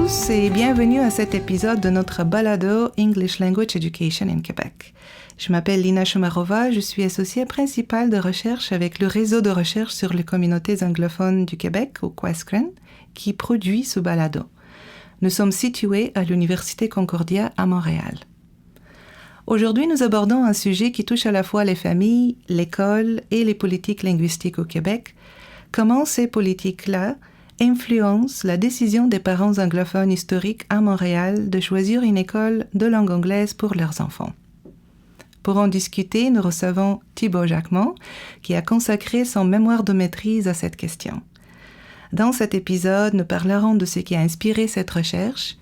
tous et bienvenue à cet épisode de notre balado English Language Education in Québec. Je m'appelle Lina Chomarova, je suis associée principale de recherche avec le réseau de recherche sur les communautés anglophones du Québec, au Questcren, qui produit ce balado. Nous sommes situés à l'Université Concordia à Montréal. Aujourd'hui, nous abordons un sujet qui touche à la fois les familles, l'école et les politiques linguistiques au Québec. Comment ces politiques-là influencent la décision des parents anglophones historiques à Montréal de choisir une école de langue anglaise pour leurs enfants. Pour en discuter, nous recevons Thibaut Jacquemont, qui a consacré son mémoire de maîtrise à cette question. Dans cet épisode, nous parlerons de ce qui a inspiré cette recherche,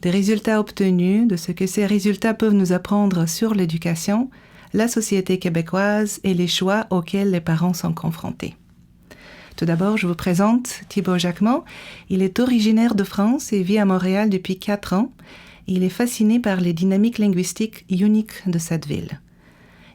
des résultats obtenus, de ce que ces résultats peuvent nous apprendre sur l'éducation, la société québécoise et les choix auxquels les parents sont confrontés. Tout d'abord, je vous présente Thibaut Jacquemont. Il est originaire de France et vit à Montréal depuis 4 ans. Il est fasciné par les dynamiques linguistiques uniques de cette ville.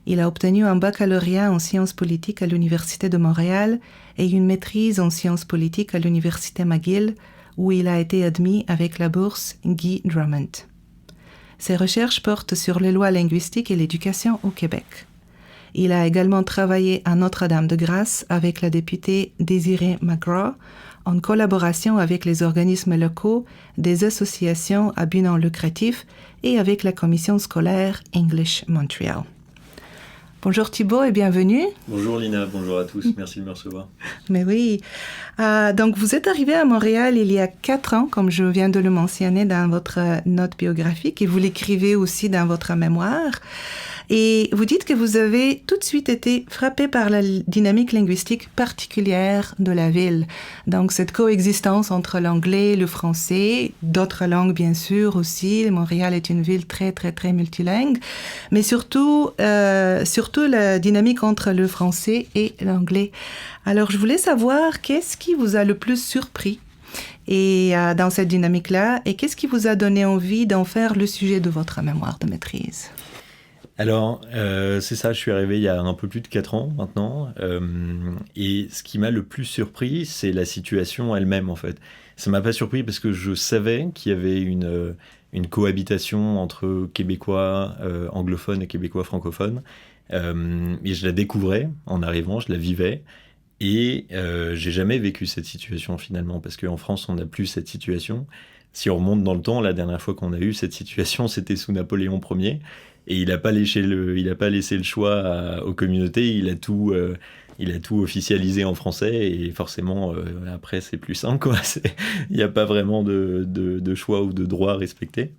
Il a obtenu un baccalauréat en sciences politiques à l'Université de Montréal et une maîtrise en sciences politiques à l'Université McGill, où il a été admis avec la bourse Guy Drummond. Ses recherches portent sur les lois linguistiques et l'éducation au Québec. Il a également travaillé à Notre-Dame-de-Grâce avec la députée Désirée McGraw, en collaboration avec les organismes locaux, des associations à but non lucratif et avec la commission scolaire English Montreal. Bonjour Thibaut et bienvenue. Bonjour Lina, bonjour à tous, merci de me recevoir. Mais oui, donc vous êtes arrivé à Montréal il y a 4 ans, comme je viens de le mentionner dans votre note biographique, et vous l'écrivez aussi dans votre mémoire. Et vous dites que vous avez tout de suite été frappé par la dynamique linguistique particulière de la ville. Donc, cette coexistence entre l'anglais et le français, d'autres langues bien sûr aussi. Montréal est une ville très, très, très multilingue. Mais surtout la dynamique entre le français et l'anglais. Alors, je voulais savoir qu'est-ce qui vous a le plus surpris et dans cette dynamique-là, et qu'est-ce qui vous a donné envie d'en faire le sujet de votre mémoire de maîtrise? Alors, c'est ça, je suis arrivé il y a un peu plus de 4 ans maintenant, et ce qui m'a le plus surpris, c'est la situation elle-même en fait. Ça m'a pas surpris parce que je savais qu'il y avait une cohabitation entre Québécois anglophones et Québécois francophones, et je la découvrais en arrivant, je la vivais, et j'ai jamais vécu cette situation finalement, parce qu'en France on n'a plus cette situation. Si on remonte dans le temps, la dernière fois qu'on a eu cette situation, c'était sous Napoléon Ier. Et il n'a pas laissé le choix aux communautés, il a tout officialisé en français, et forcément, après, c'est plus simple, quoi. Il n'y a pas vraiment de choix ou de droit respecté.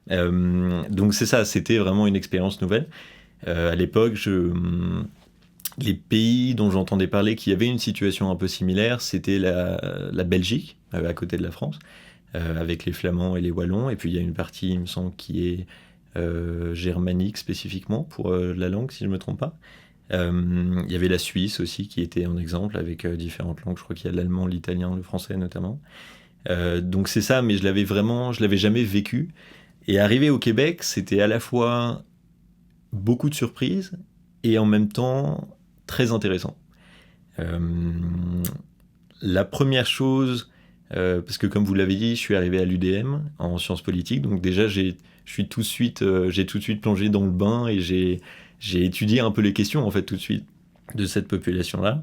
Donc c'est ça, c'était vraiment une expérience nouvelle. À l'époque, les pays dont j'entendais parler qui avaient une situation un peu similaire, c'était la Belgique, à côté de la France, avec les Flamands et les Wallons, et puis il y a une partie, il me semble, qui est germanique spécifiquement pour la langue, si je ne me trompe pas. Il y avait la Suisse aussi qui était un exemple avec différentes langues. Je crois qu'il y a l'allemand, l'italien, le français notamment. Donc c'est ça, mais je l'avais jamais vécu. Et arrivé au Québec, c'était à la fois beaucoup de surprises et en même temps très intéressant. La première chose, parce que comme vous l'avez dit, je suis arrivé à l'UDM en sciences politiques, donc déjà j'ai tout de suite plongé dans le bain et j'ai étudié un peu les questions en fait tout de suite de cette population-là,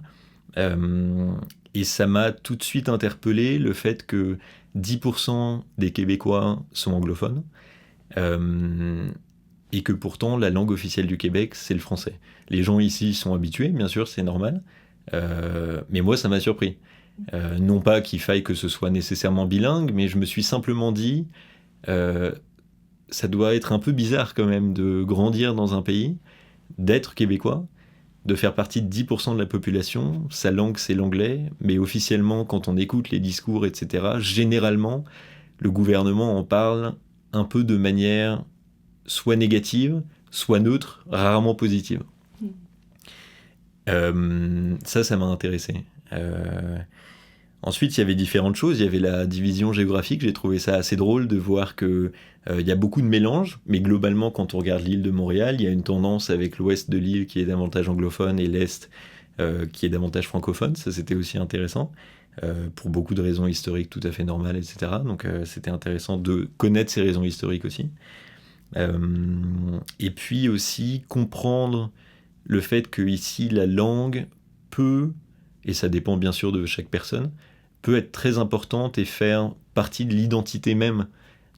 et ça m'a tout de suite interpellé le fait que 10% des Québécois sont anglophones, et que pourtant la langue officielle du Québec c'est le français. Les gens ici sont habitués, bien sûr, c'est normal, mais moi ça m'a surpris. Non pas qu'il faille que ce soit nécessairement bilingue, mais je me suis simplement dit ça doit être un peu bizarre quand même de grandir dans un pays, d'être québécois, de faire partie de 10% de la population, sa langue c'est l'anglais, mais officiellement quand on écoute les discours, etc., généralement le gouvernement en parle un peu de manière soit négative, soit neutre, rarement positive. Ça m'a intéressé. Ensuite, il y avait différentes choses. Il y avait la division géographique. J'ai trouvé ça assez drôle de voir qu'il y a beaucoup de mélanges. Mais globalement, quand on regarde l'île de Montréal, il y a une tendance avec l'ouest de l'île qui est davantage anglophone et l'est qui est davantage francophone. Ça, c'était aussi intéressant. pour beaucoup de raisons historiques tout à fait normales, etc. Donc c'était intéressant de connaître ces raisons historiques aussi. Et puis aussi comprendre le fait que ici la langue peut, et ça dépend bien sûr de chaque personne, peut être très importante et faire partie de l'identité même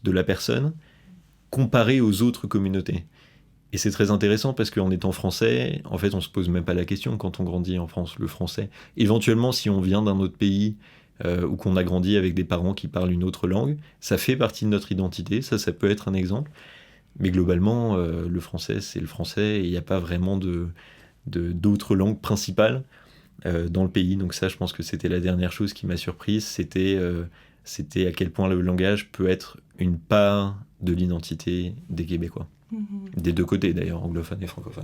de la personne, comparée aux autres communautés. Et c'est très intéressant parce qu'en étant français, en fait, on se pose même pas la question quand on grandit en France, le français. Éventuellement, si on vient d'un autre pays ou qu'on a grandi avec des parents qui parlent une autre langue, ça fait partie de notre identité, ça peut être un exemple. Mais globalement, le français, c'est le français et il n'y a pas vraiment d'autres langues principales dans le pays. Donc ça, je pense que c'était la dernière chose qui m'a surprise, c'était à quel point le langage peut être une part de l'identité des Québécois. Des deux côtés d'ailleurs, anglophones et francophones.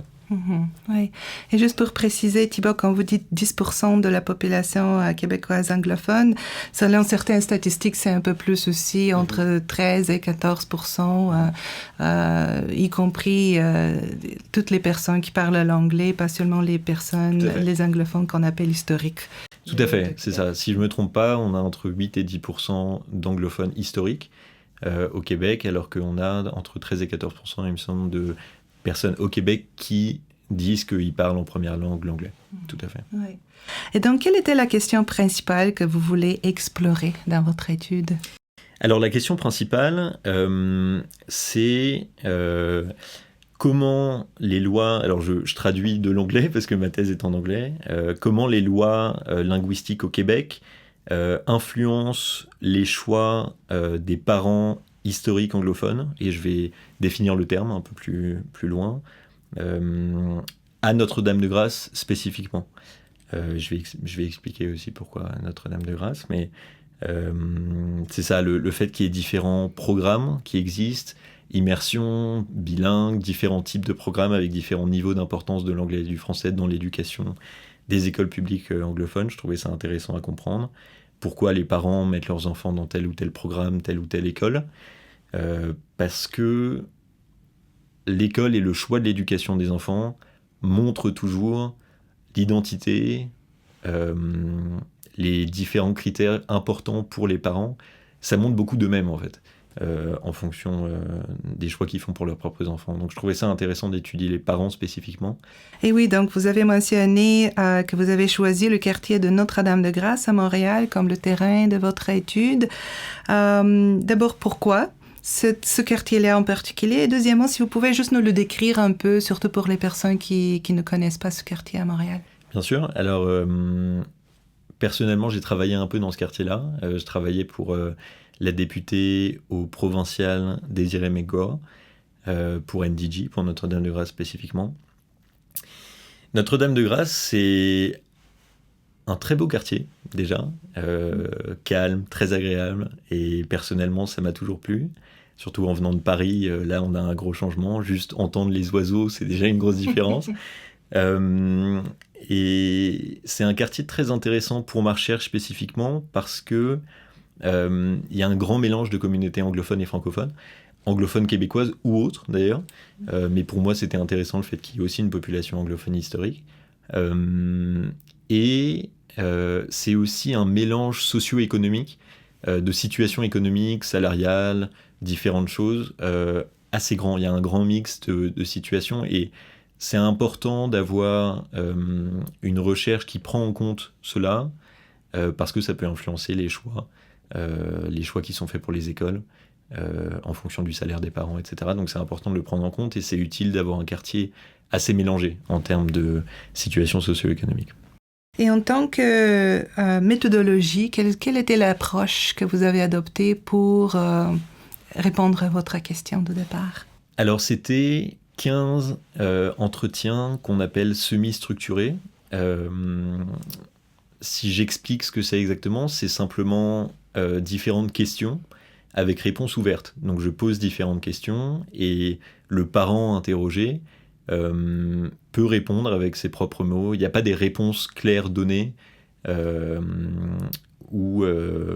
Oui. Et juste pour préciser, Thibaut, quand vous dites 10% de la population québécoise anglophone, selon certaines statistiques, c'est un peu plus aussi, entre 13 et 14%, y compris toutes les personnes qui parlent l'anglais, pas seulement les personnes, les anglophones qu'on appelle historiques. Tout à fait, c'est ça. Si je ne me trompe pas, on a entre 8 et 10% d'anglophones historiques au Québec, alors qu'on a entre 13 et 14%, il me semble, de personnes au Québec qui disent qu'ils parlent en première langue l'anglais. Tout à fait. Oui. Et donc, quelle était la question principale que vous voulez explorer dans votre étude? Alors, la question principale, c'est comment les lois... Alors, je traduis de l'anglais parce que ma thèse est en anglais. Comment les lois linguistiques au Québec influence les choix des parents historiques anglophones, et je vais définir le terme un peu plus loin, à Notre-Dame-de-Grâce spécifiquement. Je vais expliquer aussi pourquoi Notre-Dame-de-Grâce, mais c'est ça, le fait qu'il y ait différents programmes qui existent, immersion, bilingue, différents types de programmes avec différents niveaux d'importance de l'anglais et du français dans l'éducation des écoles publiques anglophones. Je trouvais ça intéressant à comprendre. Pourquoi les parents mettent leurs enfants dans tel ou tel programme, telle ou telle école. Parce que l'école et le choix de l'éducation des enfants montrent toujours l'identité, les différents critères importants pour les parents. Ça montre beaucoup d'eux-mêmes, en fait, en fonction des choix qu'ils font pour leurs propres enfants. Donc je trouvais ça intéressant d'étudier les parents spécifiquement. Et oui, donc vous avez mentionné que vous avez choisi le quartier de Notre-Dame-de-Grâce à Montréal comme le terrain de votre étude. D'abord, pourquoi ce quartier-là en particulier? Et deuxièmement, si vous pouvez juste nous le décrire un peu, surtout pour les personnes qui ne connaissent pas ce quartier à Montréal. Bien sûr. Alors, personnellement, j'ai travaillé un peu dans ce quartier-là. Je travaillais pour la députée au provincial Désirée McGraw, pour NDG, pour Notre-Dame-de-Grâce spécifiquement. Notre-Dame-de-Grâce, c'est un très beau quartier, déjà, calme, très agréable, et personnellement, ça m'a toujours plu. Surtout en venant de Paris, là, on a un gros changement. Juste entendre les oiseaux, c'est déjà une grosse différence. Et c'est un quartier très intéressant pour ma recherche spécifiquement, parce que y a un grand mélange de communautés anglophones et francophones, anglophones québécoises ou autres d'ailleurs, mais pour moi c'était intéressant le fait qu'il y ait aussi une population anglophone historique, et c'est aussi un mélange socio-économique, de situations économiques, salariales, différentes choses, assez grand. Il y a un grand mix de situations, et c'est important d'avoir une recherche qui prend en compte cela, parce que ça peut influencer les choix qui sont faits pour les écoles, en fonction du salaire des parents, etc. Donc c'est important de le prendre en compte, et c'est utile d'avoir un quartier assez mélangé en termes de situation socio-économique. Et en tant que méthodologie, quelle était l'approche que vous avez adoptée pour répondre à votre question de départ? Alors, c'était 15 entretiens qu'on appelle semi-structurés. Si j'explique ce que c'est exactement, c'est simplement différentes questions avec réponse ouverte. Donc je pose différentes questions et le parent interrogé peut répondre avec ses propres mots. Il n'y a pas des réponses claires données où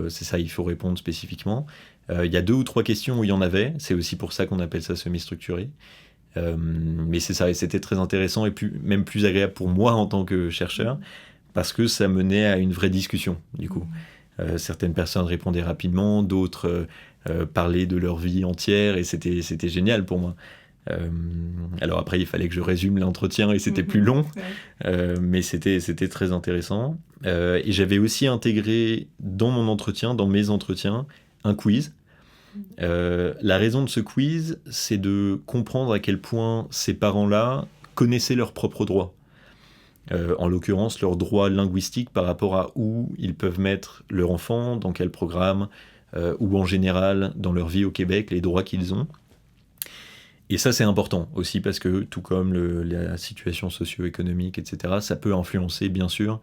c'est ça, il faut répondre spécifiquement. Il y a 2 ou 3 questions où il y en avait, c'est aussi pour ça qu'on appelle ça semi-structuré. Mais c'est ça, et c'était très intéressant et même plus agréable pour moi en tant que chercheur, parce que ça menait à une vraie discussion, du coup. Certaines personnes répondaient rapidement, d'autres parlaient de leur vie entière, et c'était génial pour moi. Alors après, il fallait que je résume l'entretien, et c'était plus long, mais c'était très intéressant. Et j'avais aussi intégré dans mes entretiens, un quiz. La raison de ce quiz, c'est de comprendre à quel point ces parents-là connaissaient leurs propres droits. En l'occurrence, leurs droits linguistiques par rapport à où ils peuvent mettre leur enfant, dans quel programme, ou en général, dans leur vie au Québec, les droits qu'ils ont. Et ça, c'est important aussi parce que, tout comme la situation socio-économique, etc., ça peut influencer, bien sûr,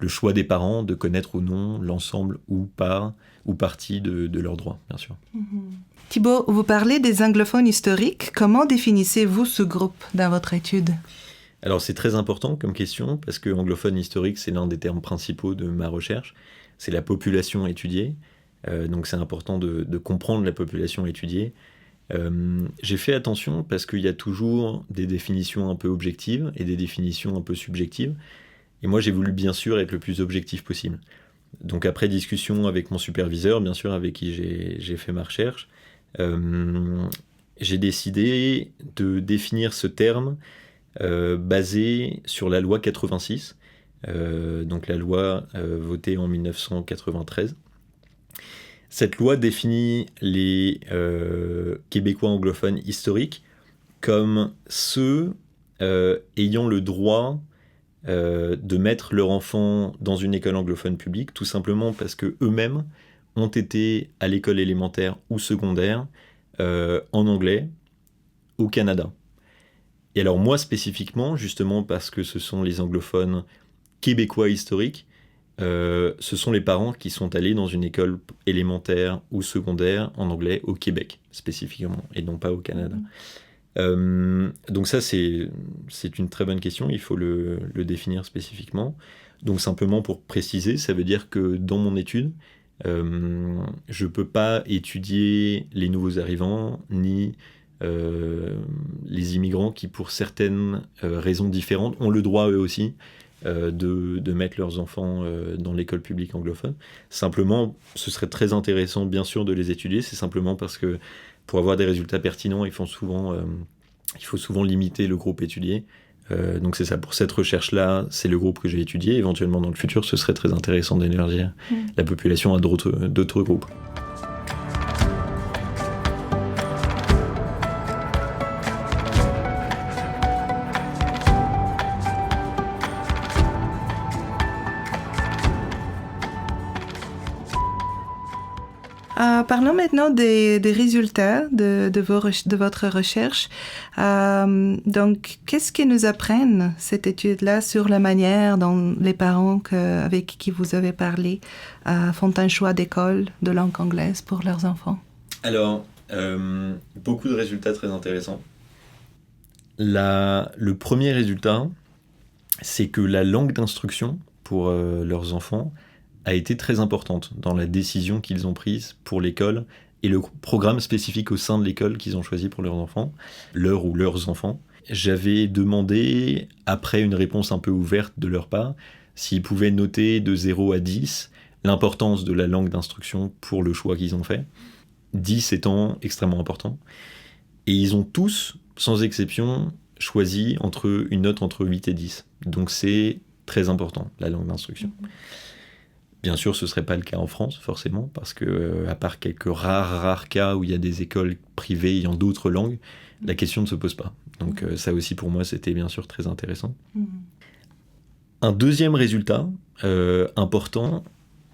le choix des parents de connaître ou non l'ensemble ou partie de leurs droits, bien sûr. Thibaut, vous parlez des anglophones historiques. Comment définissez-vous ce groupe dans votre étude? Alors, c'est très important comme question parce que anglophone historique, c'est l'un des termes principaux de ma recherche. C'est la population étudiée. Donc, c'est important de comprendre la population étudiée. J'ai fait attention parce qu'il y a toujours des définitions un peu objectives et des définitions un peu subjectives. Et moi, j'ai voulu bien sûr être le plus objectif possible. Donc après discussion avec mon superviseur, bien sûr, avec qui j'ai fait ma recherche, j'ai décidé de définir ce terme basé sur la loi 86, donc la loi votée en 1993. Cette loi définit les Québécois anglophones historiques comme ceux ayant le droit de mettre leur enfant dans une école anglophone publique, tout simplement parce qu'eux-mêmes ont été à l'école élémentaire ou secondaire en anglais au Canada. Et alors moi spécifiquement, justement parce que ce sont les anglophones québécois historiques, ce sont les parents qui sont allés dans une école élémentaire ou secondaire en anglais au Québec, spécifiquement, et non pas au Canada. Donc ça, c'est une très bonne question, il faut le définir spécifiquement. Donc simplement pour préciser, ça veut dire que dans mon étude, je ne peux pas étudier les nouveaux arrivants, ni les immigrants qui, pour certaines raisons différentes, ont le droit eux aussi de mettre leurs enfants dans l'école publique anglophone. Simplement, ce serait très intéressant, bien sûr, de les étudier. C'est simplement parce que pour avoir des résultats pertinents, il faut souvent limiter le groupe étudié. Donc c'est ça, pour cette recherche-là, c'est le groupe que j'ai étudié. Éventuellement, dans le futur, ce serait très intéressant d'élargir la population à d'autres groupes. Parlons maintenant des résultats de votre recherche. Donc, qu'est-ce que nous apprennent cette étude-là sur la manière dont les parents avec qui vous avez parlé font un choix d'école de langue anglaise pour leurs enfants? Alors, beaucoup de résultats très intéressants. Le premier résultat, c'est que la langue d'instruction pour leurs enfants a été très importante dans la décision qu'ils ont prise pour l'école et le programme spécifique au sein de l'école qu'ils ont choisi pour leurs enfants, leur ou leurs enfants. J'avais demandé, après une réponse un peu ouverte de leur part, s'ils pouvaient noter de 0 à 10 l'importance de la langue d'instruction pour le choix qu'ils ont fait, 10 étant extrêmement important. Et ils ont tous, sans exception, choisi une note entre 8 et 10. Donc c'est très important, la langue d'instruction. Bien sûr, ce ne serait pas le cas en France, forcément, parce que, à part quelques rares cas où il y a des écoles privées ayant d'autres langues, la question ne se pose pas. Donc ça aussi, pour moi, c'était bien sûr très intéressant. Un deuxième résultat important,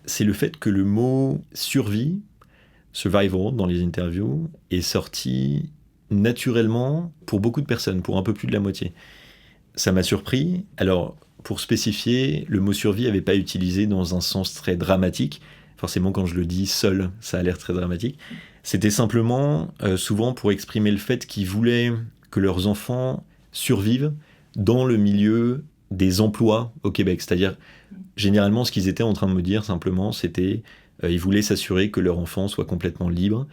c'est le fait que le mot survie, survival, dans les interviews, est sorti naturellement pour beaucoup de personnes, pour un peu plus de la moitié. Ça m'a surpris. Alors, pour spécifier, le mot survie n'avait pas utilisé dans un sens très dramatique. Forcément, quand je le dis seul, ça a l'air très dramatique. C'était simplement, souvent, pour exprimer le fait qu'ils voulaient que leurs enfants survivent dans le milieu des emplois au Québec. C'est-à-dire, généralement, ce qu'ils étaient en train de me dire, simplement, c'était ils voulaient s'assurer que leur enfant soit complètement libre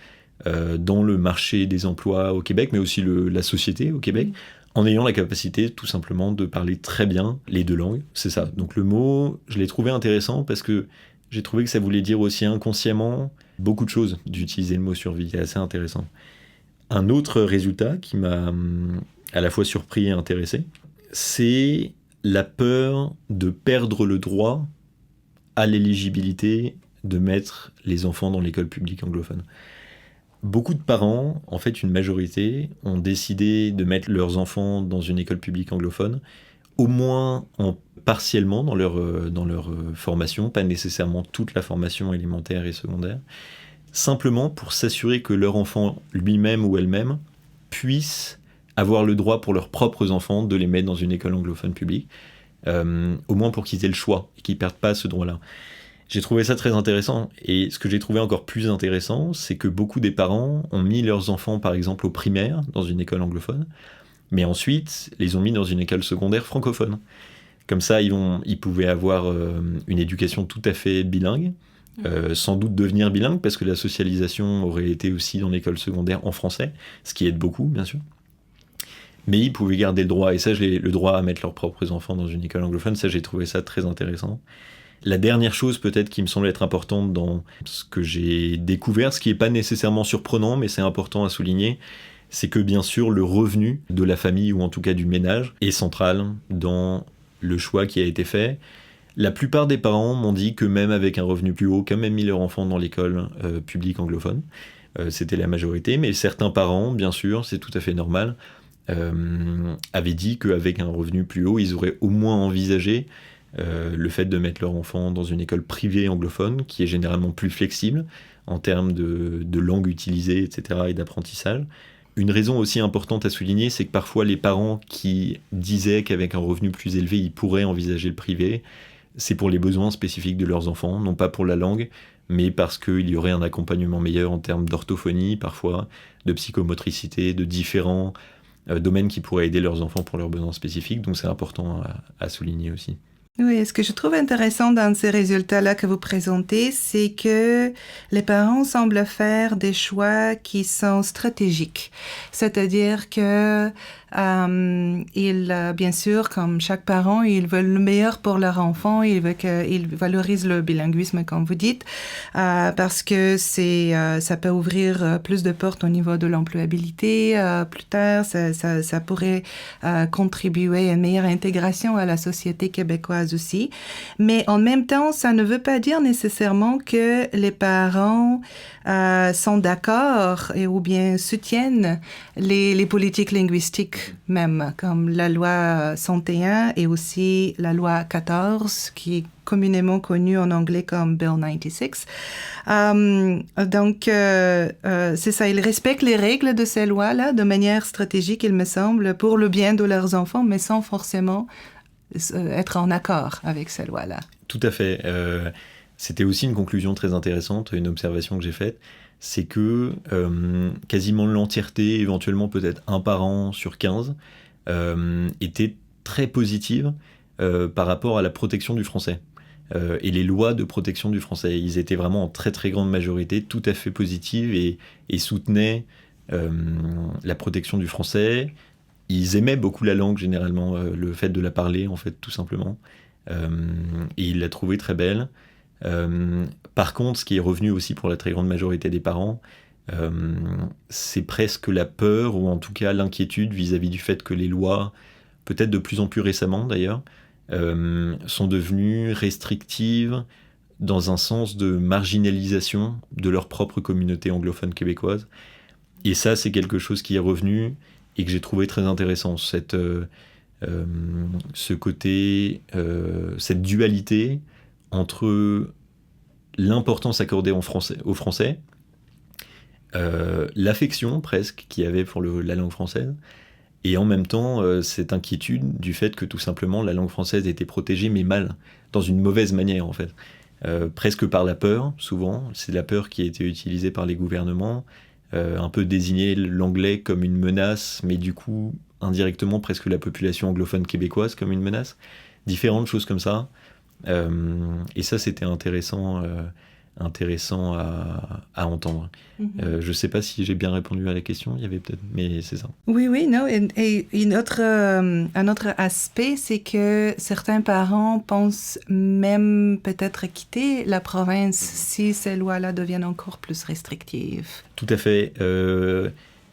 dans le marché des emplois au Québec, mais aussi la société au Québec, en ayant la capacité tout simplement de parler très bien les deux langues. C'est ça. Donc le mot, je l'ai trouvé intéressant parce que j'ai trouvé que ça voulait dire aussi inconsciemment beaucoup de choses d'utiliser le mot survie. C'est assez intéressant. Un autre résultat qui m'a à la fois surpris et intéressé, c'est la peur de perdre le droit à l'éligibilité de mettre les enfants dans l'école publique anglophone. Beaucoup de parents, en fait une majorité, ont décidé de mettre leurs enfants dans une école publique anglophone, au moins partiellement dans leur formation, pas nécessairement toute la formation élémentaire et secondaire, simplement pour s'assurer que leur enfant lui-même ou elle-même puisse avoir le droit pour leurs propres enfants de les mettre dans une école anglophone publique, au moins pour qu'ils aient le choix et qu'ils ne perdent pas ce droit-là. J'ai trouvé ça très intéressant, et ce que j'ai trouvé encore plus intéressant, c'est que beaucoup des parents ont mis leurs enfants, par exemple, au primaire, dans une école anglophone, mais ensuite les ont mis dans une école secondaire francophone. Comme ça, ils pouvaient avoir une éducation tout à fait bilingue, sans doute devenir bilingue, parce que la socialisation aurait été aussi dans l'école secondaire en français, ce qui aide beaucoup, bien sûr. Mais ils pouvaient garder le droit, et ça, le droit à mettre leurs propres enfants dans une école anglophone, ça, j'ai trouvé ça très intéressant. La dernière chose peut-être qui me semble être importante dans ce que j'ai découvert, ce qui n'est pas nécessairement surprenant, mais c'est important à souligner, c'est que bien sûr le revenu de la famille, ou en tout cas du ménage, est central dans le choix qui a été fait. La plupart des parents m'ont dit que même avec un revenu plus haut, quand même mis leur enfant dans l'école publique anglophone. C'était la majorité, mais certains parents, bien sûr, c'est tout à fait normal, avaient dit qu'avec un revenu plus haut, ils auraient au moins envisagé le fait de mettre leur enfant dans une école privée anglophone, qui est généralement plus flexible en termes de langue utilisée, etc., et d'apprentissage. Une raison aussi importante à souligner, c'est que parfois les parents qui disaient qu'avec un revenu plus élevé, ils pourraient envisager le privé, c'est pour les besoins spécifiques de leurs enfants, non pas pour la langue, mais parce qu'il y aurait un accompagnement meilleur en termes d'orthophonie, parfois, de psychomotricité, de différents domaines qui pourraient aider leurs enfants pour leurs besoins spécifiques. Donc c'est important à souligner aussi. Oui, ce que je trouve intéressant dans ces résultats-là que vous présentez, c'est que les parents semblent faire des choix qui sont stratégiques. C'est-à-dire que ils, bien sûr, comme chaque parent, ils veulent le meilleur pour leur enfant, ils valorisent le bilinguisme, comme vous dites, parce que ça peut ouvrir plus de portes au niveau de l'employabilité. Plus tard, ça pourrait contribuer à une meilleure intégration à la société québécoise aussi. Mais en même temps, ça ne veut pas dire nécessairement que les parents sont d'accord ou bien soutiennent les politiques linguistiques même, comme la loi 101 et aussi la loi 14, qui est communément connue en anglais comme Bill 96. Donc, c'est ça, ils respectent les règles de ces lois-là de manière stratégique, il me semble, pour le bien de leurs enfants, mais sans forcément être en accord avec ces lois-là. Tout à fait. C'était aussi une conclusion très intéressante, une observation que j'ai faite, c'est que quasiment l'entièreté, éventuellement peut-être un parent sur 15, était très positive par rapport à la protection du français et les lois de protection du français. Ils étaient vraiment en très très grande majorité tout à fait positifs et soutenaient la protection du français. Ils aimaient beaucoup la langue généralement, le fait de la parler en fait tout simplement, et ils la trouvaient très belle. Par contre, ce qui est revenu aussi pour la très grande majorité des parents, c'est presque la peur, ou en tout cas l'inquiétude vis-à-vis du fait que les lois, peut-être de plus en plus récemment d'ailleurs, sont devenues restrictives dans un sens de marginalisation de leur propre communauté anglophone québécoise. Et ça, c'est quelque chose qui est revenu et que j'ai trouvé très intéressant, ce côté, cette dualité entre l'importance accordée au français, l'affection presque qu'il y avait pour la langue française, et en même temps cette inquiétude du fait que tout simplement la langue française était protégée, mais mal, dans une mauvaise manière en fait. Presque par la peur, souvent, c'est la peur qui a été utilisée par les gouvernements, un peu désigner l'anglais comme une menace, mais du coup indirectement presque la population anglophone québécoise comme une menace, différentes choses comme ça. Et ça, c'était intéressant intéressant à entendre. Je ne sais pas si j'ai bien répondu à la question, il y avait peut-être, mais c'est ça. Oui, non. Et un autre aspect, c'est que certains parents pensent même peut-être quitter la province si ces lois-là deviennent encore plus restrictives. Tout à fait.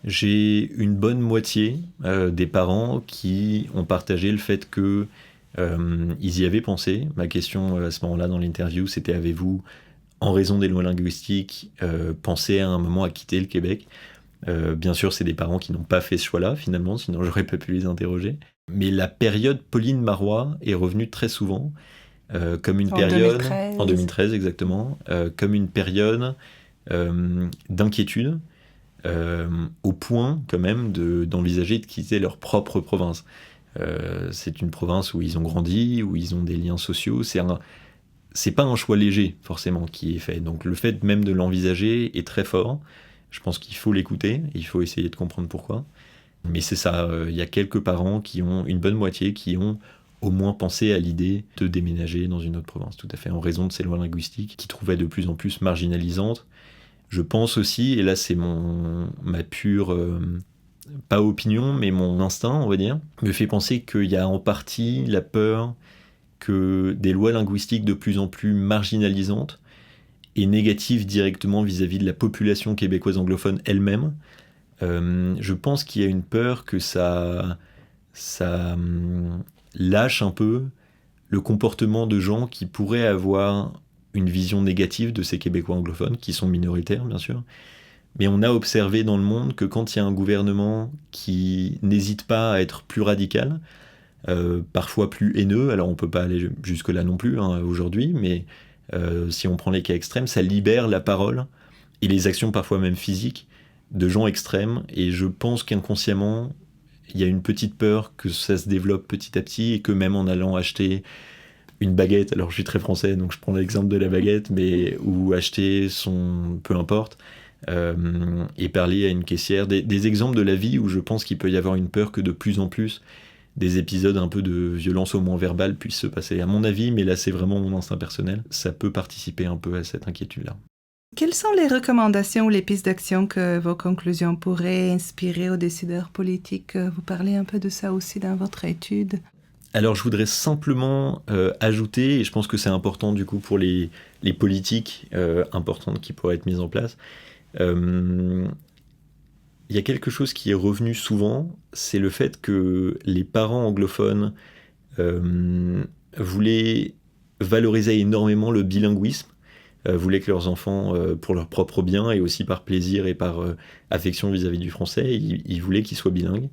J'ai une bonne moitié des parents qui ont partagé le fait que ils y avaient pensé. Ma question à ce moment-là dans l'interview, c'était avez-vous, en raison des lois linguistiques, pensé à un moment à quitter le Québec ? Bien sûr, c'est des parents qui n'ont pas fait ce choix-là, finalement, sinon j'aurais pas pu les interroger. Mais la période Pauline Marois est revenue très souvent, comme une période... 2013. En 2013, exactement. Comme une période d'inquiétude, au point, quand même, d'envisager de quitter leur propre province. C'est une province où ils ont grandi, où ils ont des liens sociaux. C'est pas un choix léger, forcément, qui est fait. Donc le fait même de l'envisager est très fort. Je pense qu'il faut l'écouter, il faut essayer de comprendre pourquoi. Mais c'est ça, il y a quelques parents qui ont, une bonne moitié, qui ont au moins pensé à l'idée de déménager dans une autre province, tout à fait, en raison de ces lois linguistiques qui trouvaient de plus en plus marginalisantes. Je pense aussi, et là c'est ma pure, pas opinion, mais mon instinct, on va dire, me fait penser qu'il y a en partie la peur que des lois linguistiques de plus en plus marginalisantes et négatives directement vis-à-vis de la population québécoise anglophone elle-même, je pense qu'il y a une peur que ça lâche un peu le comportement de gens qui pourraient avoir une vision négative de ces Québécois anglophones, qui sont minoritaires bien sûr. Mais on a observé dans le monde que quand il y a un gouvernement qui n'hésite pas à être plus radical, parfois plus haineux, alors on ne peut pas aller jusque-là non plus aujourd'hui, mais si on prend les cas extrêmes, ça libère la parole et les actions parfois même physiques de gens extrêmes, et je pense qu'inconsciemment, il y a une petite peur que ça se développe petit à petit, et que même en allant acheter une baguette, alors je suis très français, donc je prends l'exemple de la baguette, mais ou acheter son... peu importe, et parler à une caissière, des exemples de la vie où je pense qu'il peut y avoir une peur que de plus en plus des épisodes un peu de violence au moins verbale puissent se passer. À mon avis, mais là c'est vraiment mon instinct personnel, ça peut participer un peu à cette inquiétude-là. Quelles sont les recommandations ou les pistes d'action que vos conclusions pourraient inspirer aux décideurs politiques? Vous parlez un peu de ça aussi dans votre étude. Alors je voudrais simplement ajouter, et je pense que c'est important du coup pour les politiques importantes qui pourraient être mises en place, il y a quelque chose qui est revenu souvent, c'est le fait que les parents anglophones voulaient valoriser énormément le bilinguisme, voulaient que leurs enfants, pour leur propre bien et aussi par plaisir et par affection vis-à-vis du français, ils voulaient qu'ils soient bilingues.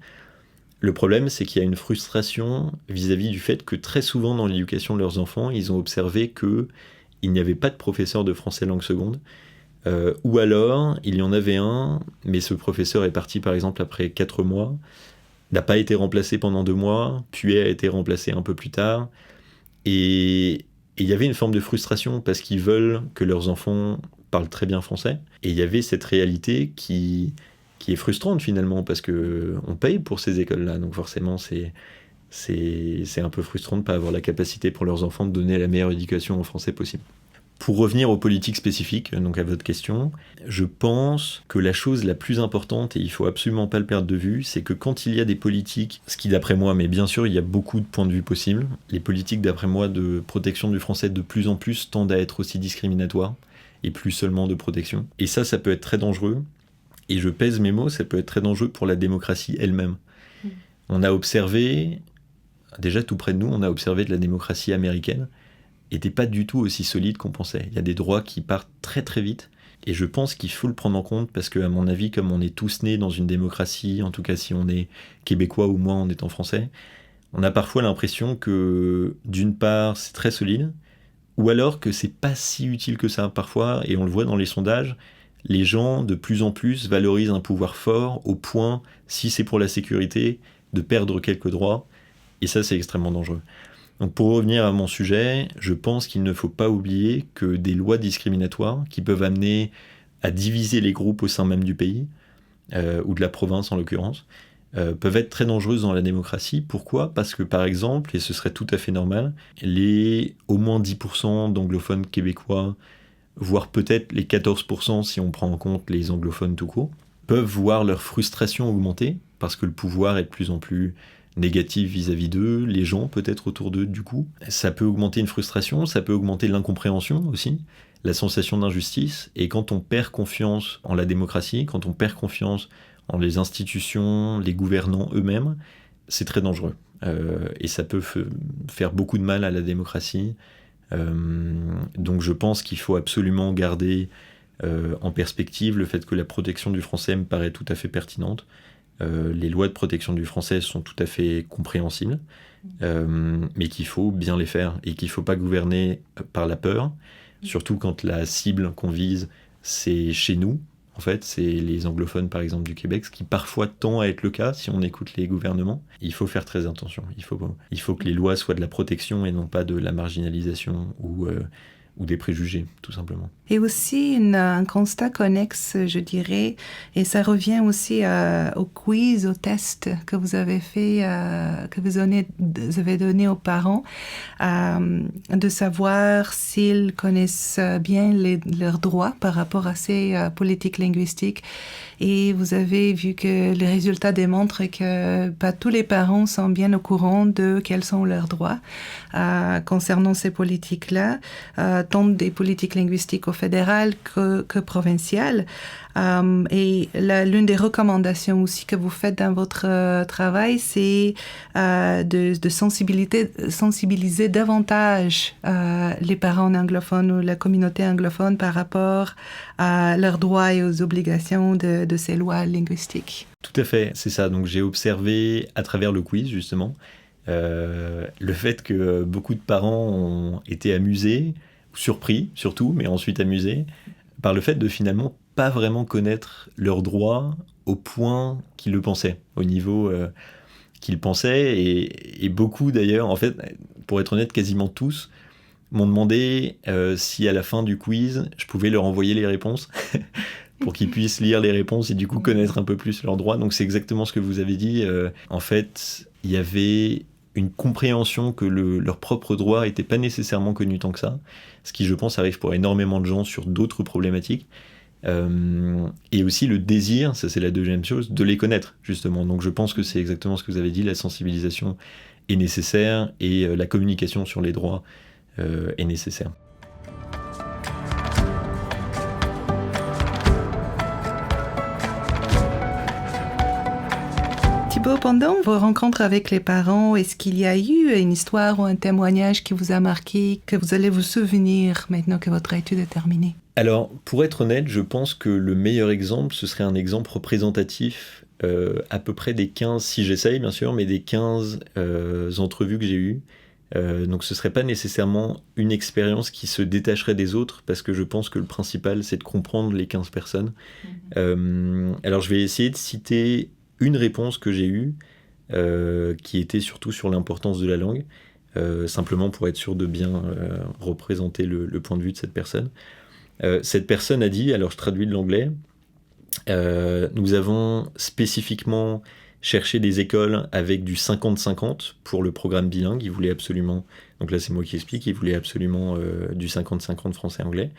Le problème, c'est qu'il y a une frustration vis-à-vis du fait que très souvent dans l'éducation de leurs enfants, ils ont observé qu'il n'y avait pas de professeur de français langue seconde, ou alors il y en avait un, mais ce professeur est parti par exemple après 4 mois, n'a pas été remplacé pendant 2 mois, puis a été remplacé un peu plus tard, et il y avait une forme de frustration parce qu'ils veulent que leurs enfants parlent très bien français, et il y avait cette réalité qui est frustrante finalement, parce qu'on paye pour ces écoles-là, donc forcément c'est un peu frustrant de ne pas avoir la capacité pour leurs enfants de donner la meilleure éducation en français possible. Pour revenir aux politiques spécifiques, donc à votre question, je pense que la chose la plus importante, et il ne faut absolument pas le perdre de vue, c'est que quand il y a des politiques, ce qui d'après moi, mais bien sûr il y a beaucoup de points de vue possibles, les politiques d'après moi de protection du français de plus en plus tendent à être aussi discriminatoires, et plus seulement de protection. Et ça peut être très dangereux, et je pèse mes mots, ça peut être très dangereux pour la démocratie elle-même. On a observé, déjà tout près de nous, on a observé que la démocratie américaine n'était pas du tout aussi solide qu'on pensait. Il y a des droits qui partent très très vite, et je pense qu'il faut le prendre en compte, parce qu'à mon avis, comme on est tous nés dans une démocratie, en tout cas si on est québécois ou moi en étant français, on a parfois l'impression que d'une part c'est très solide, ou alors que c'est pas si utile que ça parfois, et on le voit dans les sondages, les gens de plus en plus valorisent un pouvoir fort au point, si c'est pour la sécurité, de perdre quelques droits, et ça c'est extrêmement dangereux. Donc pour revenir à mon sujet, je pense qu'il ne faut pas oublier que des lois discriminatoires qui peuvent amener à diviser les groupes au sein même du pays, ou de la province en l'occurrence, peuvent être très dangereuses dans la démocratie. Pourquoi ? Parce que par exemple, et ce serait tout à fait normal, les au moins 10% d'anglophones québécois voire peut-être les 14% si on prend en compte les anglophones tout court, peuvent voir leur frustration augmenter parce que le pouvoir est de plus en plus négatif vis-à-vis d'eux, les gens peut-être autour d'eux du coup. Ça peut augmenter une frustration, ça peut augmenter l'incompréhension aussi, la sensation d'injustice, et quand on perd confiance en la démocratie, quand on perd confiance en les institutions, les gouvernants eux-mêmes, c'est très dangereux. Et ça peut faire beaucoup de mal à la démocratie. Donc je pense qu'il faut absolument garder en perspective le fait que la protection du français me paraît tout à fait pertinente. Les lois de protection du français sont tout à fait compréhensibles, mais qu'il faut bien les faire et qu'il ne faut pas gouverner par la peur, surtout quand la cible qu'on vise, c'est chez nous. En fait, c'est les anglophones, par exemple, du Québec, ce qui parfois tend à être le cas si on écoute les gouvernements. Il faut faire très attention. Il faut que les lois soient de la protection et non pas de la marginalisation ou des préjugés, tout simplement. Et aussi un constat connexe, je dirais, et ça revient aussi au quiz, au test que vous avez fait, que vous avez donné aux parents, de savoir s'ils connaissent bien leurs droits par rapport à ces politiques linguistiques. Et vous avez vu que les résultats démontrent que pas tous les parents sont bien au courant de quels sont leurs droits concernant ces politiques-là, tant des politiques linguistiques au fédéral que provinciales. Et l'une des recommandations aussi que vous faites dans votre travail, c'est de sensibiliser davantage les parents anglophones ou la communauté anglophone par rapport à leurs droits et aux obligations de ces lois linguistiques. Tout à fait, c'est ça. Donc j'ai observé à travers le quiz, justement, le fait que beaucoup de parents ont été amusés, surpris surtout, mais ensuite amusés, par le fait de finalement pas vraiment connaître leurs droits au point qu'ils le pensaient, au niveau qu'ils pensaient, et beaucoup d'ailleurs, en fait, pour être honnête, quasiment tous, m'ont demandé si à la fin du quiz, je pouvais leur envoyer les réponses pour qu'ils puissent lire les réponses et du coup connaître un peu plus leurs droits. Donc c'est exactement ce que vous avez dit. En fait, il y avait une compréhension que leurs propres droits n'étaient pas nécessairement connus tant que ça, ce qui, je pense, arrive pour énormément de gens sur d'autres problématiques. Et aussi le désir, ça c'est la deuxième chose, de les connaître, justement. Donc je pense que c'est exactement ce que vous avez dit, la sensibilisation est nécessaire et la communication sur les droits est nécessaire. Thibaut, pendant vos rencontres avec les parents, est-ce qu'il y a eu une histoire ou un témoignage qui vous a marqué, que vous allez vous souvenir maintenant que votre étude est terminée? Alors, pour être honnête, je pense que le meilleur exemple, ce serait un exemple représentatif à peu près des 15, si j'essaye bien sûr, mais des 15 entrevues que j'ai eues. Donc ce ne serait pas nécessairement une expérience qui se détacherait des autres, parce que je pense que le principal, c'est de comprendre les 15 personnes. Alors je vais essayer de citer une réponse que j'ai eue, qui était surtout sur l'importance de la langue, simplement pour être sûr de bien représenter le point de vue de cette personne. Cette personne a dit, alors je traduis de l'anglais, nous avons spécifiquement cherché des écoles avec du 50-50 pour le programme bilingue. Ils voulaient absolument, donc là c'est moi qui explique, ils voulaient absolument du 50-50 français-anglais.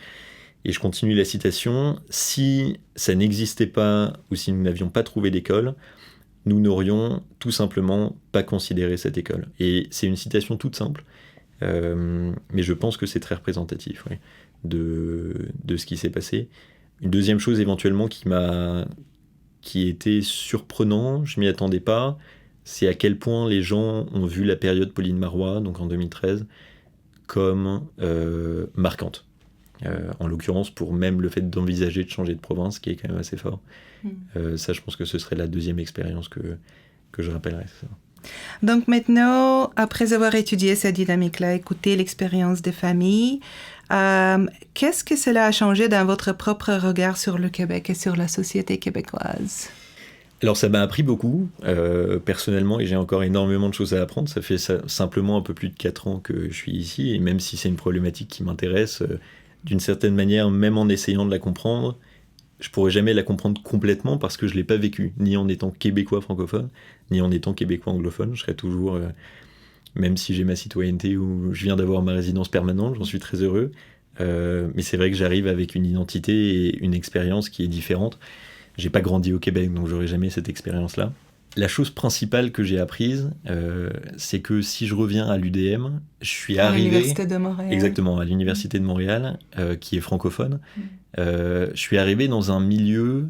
Et je continue la citation, si ça n'existait pas ou si nous n'avions pas trouvé d'école, nous n'aurions tout simplement pas considéré cette école. Et c'est une citation toute simple, mais je pense que c'est très représentatif, oui, de ce qui s'est passé. Une deuxième chose éventuellement qui était surprenant, je m'y attendais pas, c'est à quel point les gens ont vu la période Pauline Marois, donc en 2013, comme marquante. En l'occurrence, pour même le fait d'envisager de changer de province, qui est quand même assez fort. Ça, je pense que ce serait la deuxième expérience que je rappellerais. Ça. Donc maintenant, après avoir étudié cette dynamique-là, écouté l'expérience des familles, qu'est-ce que cela a changé dans votre propre regard sur le Québec et sur la société québécoise? Alors ça m'a appris beaucoup, personnellement, et j'ai encore énormément de choses à apprendre. Ça fait simplement un peu plus de 4 ans que je suis ici, et même si c'est une problématique qui m'intéresse, d'une certaine manière, même en essayant de la comprendre, je pourrais jamais la comprendre complètement parce que je l'ai pas vécu, ni en étant québécois francophone, ni en étant québécois anglophone. Je serais toujours, même si j'ai ma citoyenneté ou je viens d'avoir ma résidence permanente, j'en suis très heureux, mais c'est vrai que j'arrive avec une identité et une expérience qui est différente. J'ai pas grandi au Québec, donc j'aurais jamais cette expérience-là. La chose principale que j'ai apprise, c'est que si je reviens à l'UDM, je suis À arrivé... l'Université de Montréal. Exactement, à l'Université de Montréal, qui est francophone. Je suis arrivé dans un milieu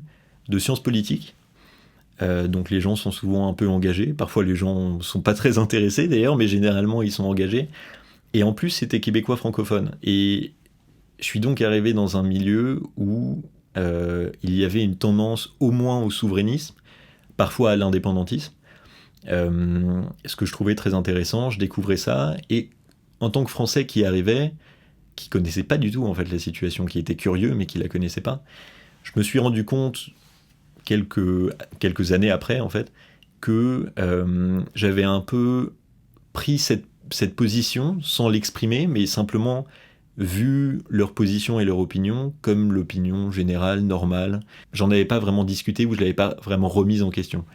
de sciences politiques. Donc les gens sont souvent un peu engagés. Parfois les gens sont pas très intéressés d'ailleurs, mais généralement ils sont engagés. Et en plus c'était québécois francophone. Et je suis donc arrivé dans un milieu où il y avait une tendance au moins au souverainisme, parfois à l'indépendantisme. Ce que je trouvais très intéressant, je découvrais ça. Et en tant que Français qui arrivait, qui connaissait pas du tout en fait la situation, qui était curieux mais qui la connaissait pas, je me suis rendu compte quelques années après en fait que j'avais un peu pris cette position sans l'exprimer, mais simplement vu leur position et leur opinion comme l'opinion générale, normale. J'en avais pas vraiment discuté ou je l'avais pas vraiment remise en question.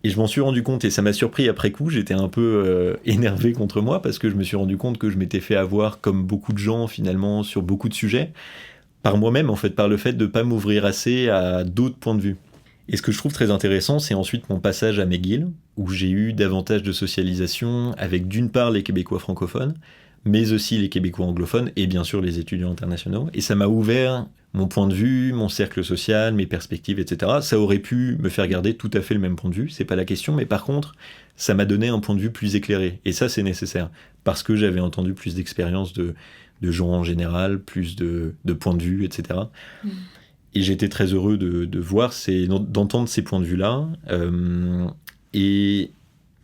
Et je m'en suis rendu compte, et ça m'a surpris après coup, j'étais un peu énervé contre moi, parce que je me suis rendu compte que je m'étais fait avoir, comme beaucoup de gens finalement, sur beaucoup de sujets, par moi-même en fait, par le fait de ne pas m'ouvrir assez à d'autres points de vue. Et ce que je trouve très intéressant, c'est ensuite mon passage à McGill, où j'ai eu davantage de socialisation avec d'une part les Québécois francophones, mais aussi les Québécois anglophones, et bien sûr les étudiants internationaux. Et ça m'a ouvert mon point de vue, mon cercle social, mes perspectives, etc. Ça aurait pu me faire garder tout à fait le même point de vue, c'est pas la question, mais par contre, ça m'a donné un point de vue plus éclairé. Et ça, c'est nécessaire, parce que j'avais entendu plus d'expériences de gens en général, plus de points de vue, etc. Et j'étais très heureux d'entendre ces points de vue-là. Et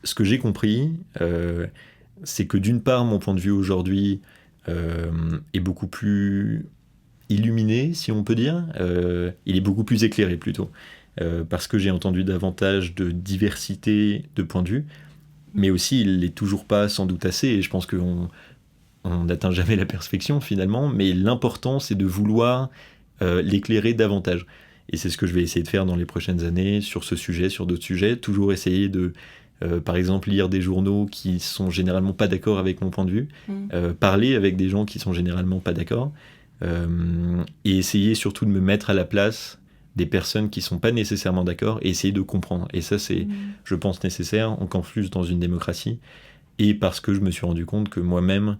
ce que j'ai compris, c'est que d'une part, mon point de vue aujourd'hui est beaucoup plus illuminé, si on peut dire. Il est beaucoup plus éclairé, plutôt. Parce que j'ai entendu davantage de diversité de points de vue. Mais aussi, il l'est toujours pas sans doute assez. Et je pense qu'on n'atteint jamais la perfection, finalement. Mais l'important, c'est de vouloir l'éclairer davantage. Et c'est ce que je vais essayer de faire dans les prochaines années, sur ce sujet, sur d'autres sujets. Toujours essayer de... par exemple, lire des journaux qui sont généralement pas d'accord avec mon point de vue, parler avec des gens qui sont généralement pas d'accord, et essayer surtout de me mettre à la place des personnes qui sont pas nécessairement d'accord, et essayer de comprendre. Et ça, c'est, je pense, nécessaire, encore plus dans une démocratie, et parce que je me suis rendu compte que moi-même,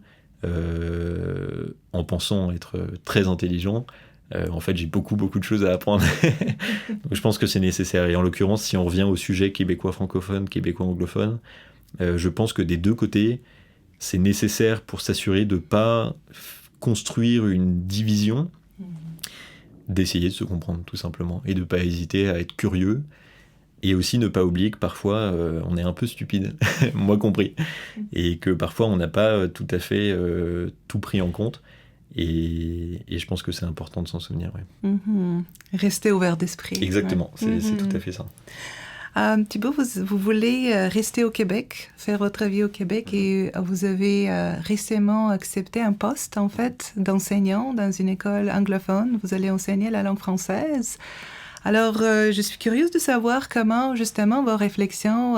en pensant être très intelligent, en fait, j'ai beaucoup de choses à apprendre. Donc, je pense que c'est nécessaire. Et en l'occurrence, si on revient au sujet québécois francophone, québécois anglophone, je pense que des deux côtés, c'est nécessaire pour s'assurer de ne pas construire une division, d'essayer de se comprendre, tout simplement, et de ne pas hésiter à être curieux, et aussi ne pas oublier que parfois, on est un peu stupide, moi compris, et que parfois, on n'a pas tout à fait tout pris en compte. Et je pense que c'est important de s'en souvenir. Ouais. Rester ouvert d'esprit. Exactement, c'est tout à fait ça. Thibaut, vous voulez rester au Québec, faire votre vie au Québec, et vous avez récemment accepté un poste, en fait, d'enseignant dans une école anglophone. Vous allez enseigner la langue française. Alors, je suis curieuse de savoir comment, justement, vos réflexions,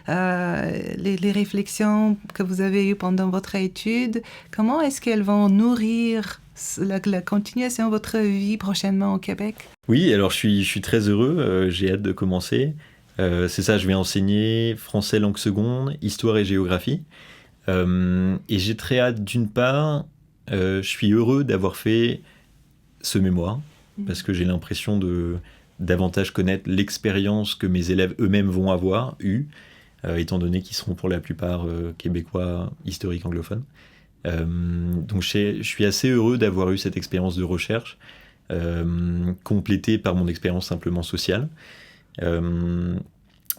les réflexions que vous avez eues pendant votre étude, comment est-ce qu'elles vont nourrir la continuation de votre vie prochainement au Québec? Oui, alors je suis très heureux, j'ai hâte de commencer. C'est ça, je vais enseigner français langue seconde, histoire et géographie. Et j'ai très hâte, d'une part, je suis heureux d'avoir fait ce mémoire, parce que j'ai l'impression de davantage connaître l'expérience que mes élèves eux-mêmes vont avoir eue, étant donné qu'ils seront pour la plupart québécois historiques anglophones. Donc je suis assez heureux d'avoir eu cette expérience de recherche, complétée par mon expérience simplement sociale.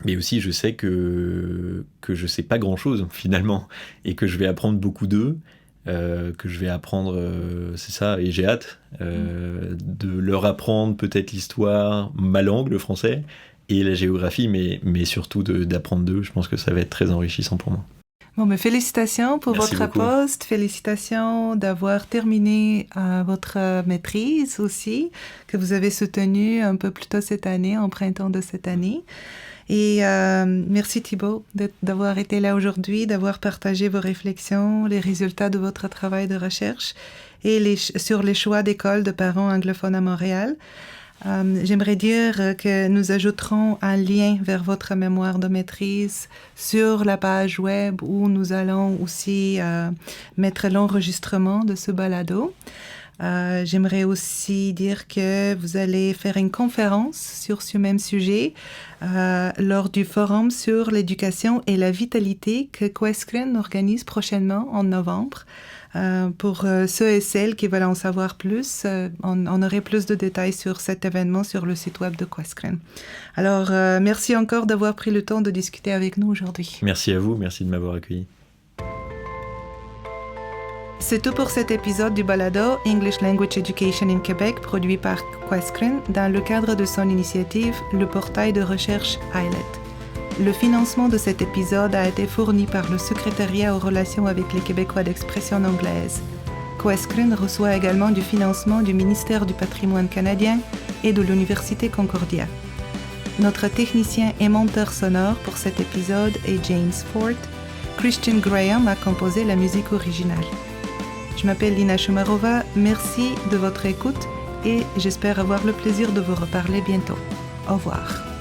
Mais aussi je sais que je sais pas grand-chose finalement, et que je vais apprendre beaucoup d'eux, que je vais apprendre, c'est ça, et j'ai hâte de leur apprendre peut-être l'histoire, ma langue, le français, et la géographie, mais surtout d'apprendre d'eux. Je pense que ça va être très enrichissant pour moi. Bon, mais félicitations pour Merci votre beaucoup. poste, félicitations d'avoir terminé votre maîtrise aussi, que vous avez soutenue un peu plus tôt cette année, en printemps de cette année. Et merci Thibaut d'avoir été là aujourd'hui, d'avoir partagé vos réflexions, les résultats de votre travail de recherche et sur les choix d'écoles de parents anglophones à Montréal. J'aimerais dire que nous ajouterons un lien vers votre mémoire de maîtrise sur la page web où nous allons aussi mettre l'enregistrement de ce balado. J'aimerais aussi dire que vous allez faire une conférence sur ce même sujet lors du forum sur l'éducation et la vitalité que Questcreen organise prochainement en novembre. Pour ceux et celles qui veulent en savoir plus, on aurait plus de détails sur cet événement sur le site web de Questcreen. Alors, merci encore d'avoir pris le temps de discuter avec nous aujourd'hui. Merci à vous, merci de m'avoir accueilli. C'est tout pour cet épisode du balado English Language Education in Québec produit par Questcreen dans le cadre de son initiative Le portail de recherche IELTS. Le financement de cet épisode a été fourni par le Secrétariat aux relations avec les Québécois d'expression anglaise. Questcreen reçoit également du financement du ministère du Patrimoine canadien et de l'Université Concordia. Notre technicien et monteur sonore pour cet épisode est James Ford. Christian Graham a composé la musique originale. Je m'appelle Lina Shumarova, merci de votre écoute et j'espère avoir le plaisir de vous reparler bientôt. Au revoir.